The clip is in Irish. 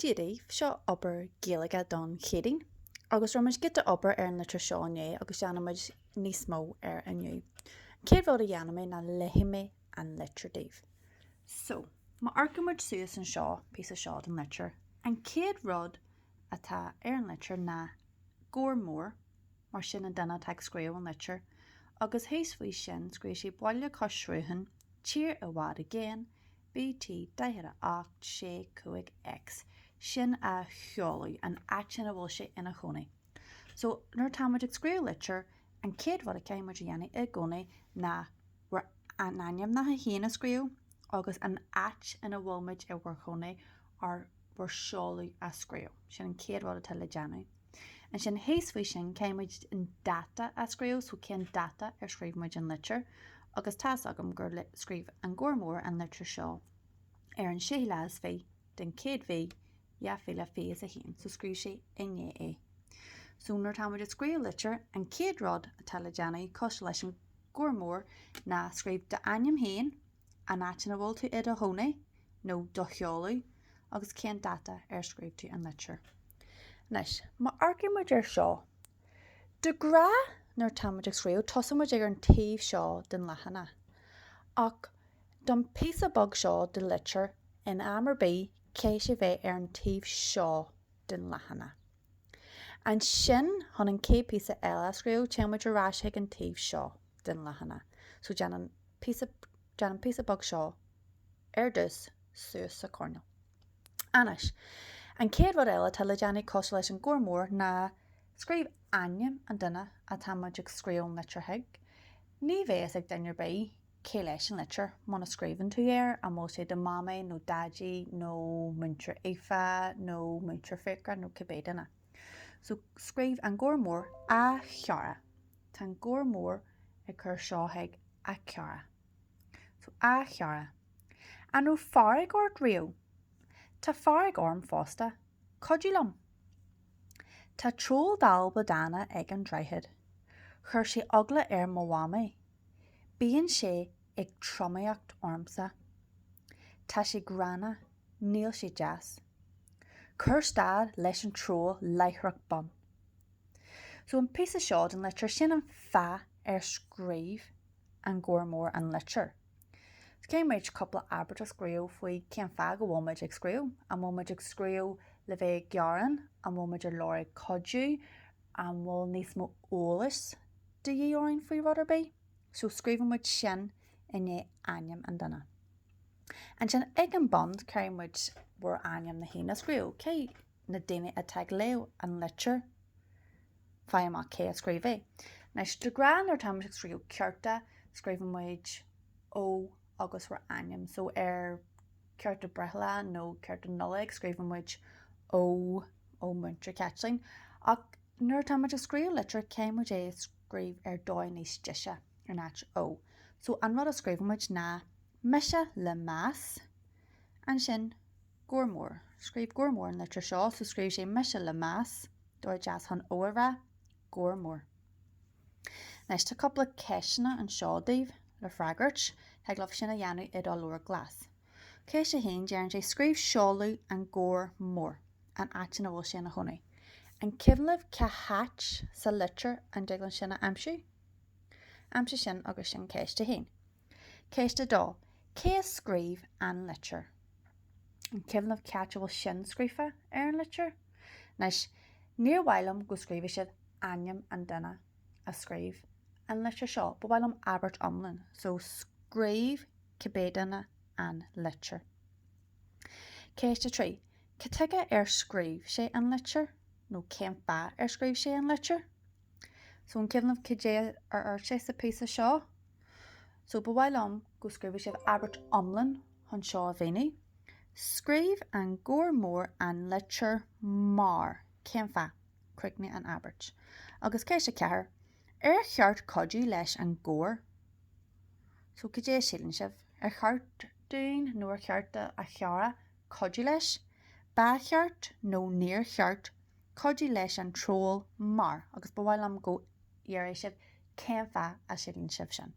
Díadaí seo obair Gaeilge G2 agus roiid go obair ar an litir seo inné agus deanamid níos mó ar aniu. Céad bhfuil a dhéanamid na leihime an litir daobh. So, má arcamid suas an seo pí a seo an litir, an céad rud atá ar an litir na góir mór mar sin an duine teag scríomh an litir, agus héas faoi sin scríobh sé baile cosrúthain tír a bhád a géan BT 2.8 sin a cheolaí an action a bhfuil sé ina chonaí. So nuair táid ag scríomh litir an céad bhd a céimid a dhéanamh i gcónaí na bhar an aim na héana scríomh agus an at ina bhfuilmid i bhar chonaí ar bhar seolaí a scríomh. Sin an céad bhd a tuile deanamh. An sin héas faoi sin céimid an data a scríomh, so cén data ar scríomhmuid an litir, agus tá agam gur scríomh an gcóir mór an litir seo ar an sé leas fé den céad fé féile fé is a héan, so scríomh sé inné é. So nuair táid a scríomh litir an céad rud a tuile deanamh cos leis an gcóir mór na scríomh de aim héin an áitina bhfuil tú iad a chonaí nó do cheolaí agus cén data ar scríomh tú an litir. Nes, má arcimid ar seo, de gra nuair táid ag scríomh tosamid ag an taobh seo den lehanana, ach don píosa bog seo de litir in amar bí cé sé bheith ar an taobh seo den lehanana. An sin hon an cé píosa eile scríomh teimid arás ag an taobh seo den lehanana. So dean píosa bog seo ar dus suas sa cornel. Anis, an céad bhd eile tuile deanamh cos leis an gcóir mór na scríomh aim an duine a táid ag scríomh an litir thuig. Ní bheas ag dainir bé cé leis an litir mána scríomhann tú ar a mó sé de mama nó dadí nó muintir éfa nó muintir ficra nó cibéidirna. So scríomh an gcóir mór a cheara. Tá an gcóir mór ag chur seo thuig a cheara. So a cheara. An nó fáraigh ort riú. Tá fáraigh orm fásta, codú lom. Tá trúil dal badána ag an dreithead. Chur sé ogla ar mháma. Bíonn sé ag tromaíocht ormsa. Tá sé grana, níl sé jazz. Chur stad leis an trúil leithreach bon. So an píosa seo den litir sin an feadh ar scríomh an gcóir mór an litir. Céimid coppla abert a scríomh faoi cén feadh go bhfuilmid ag scríomh, an bhfuilmid ag scríomh le bheith gearan, an bhfuilmid ar leir codú, an bhfuil níos mó eolas de dhéorainn faoi rud ar bé. So scríomhmuid sin inné aim an duine. An sin ag an bond céimid bhar aim na héana scríomh, cé na daine a teag leo an litir bhaid amach cé a scríomh é. Nes de gran ar táid ag scríomh cearta scríomhmuid ó agus bhar aim, so ar cearta brethla nó cearta nula ag scríomhmuid ó muintir catling, ach nuair táid ag scríomh litir céimid é scríomh ar dóid níos deise ar náit ó. So an rud a scríomhmuid na meise le más, an sin gcóir mór. Scríomh gcóir mór an litir seo, so scríomh sé meise le más, dóir jazz hon óra, gcóir mór. Nes tá coppla ceisina an seo daobh le freagairt, ag leh sin a dhéanamh i dá leir glas. Cé sé héin dearann sé scríomh seolaú an gcóir mór, an áitina bhfuil sin a chonaí. An cibhnamh ce háit sa litir an deaglann sinna aimsiú. Aimse sin agus sin céiste héin. Céiste dó, cé scríomh an litir. An cibhnamh ceate bhfuil sin scríofa ar an litir. Nes níor bhailim go scríomh siad aim an duine a scríomh an litir seo, ba bhailim abert omlan, so scríomh cibéidirna an litir. Céiste trí, ce tuige ar scríomh sé an litir nó cén feadh ar scríomh sé an litir. So an cibhnamh cé ar sé sa píosa seo, so ba bhailim go scríomh siad abert omlan chun seo a bhéine. Scríomh an gcóir mór an litir mar, cén feadh, cruigne an abert. Agus céiste cethir, ar cheart codú leis an gcóir. So cé sílann sibh, ar cheart dún nó ar cheart a cheara codú leis, ba cheart nó níor cheart codú leis an trúil mar, agus ba bhailim go dhearadh sibh cén feadh a sílann sibh sin.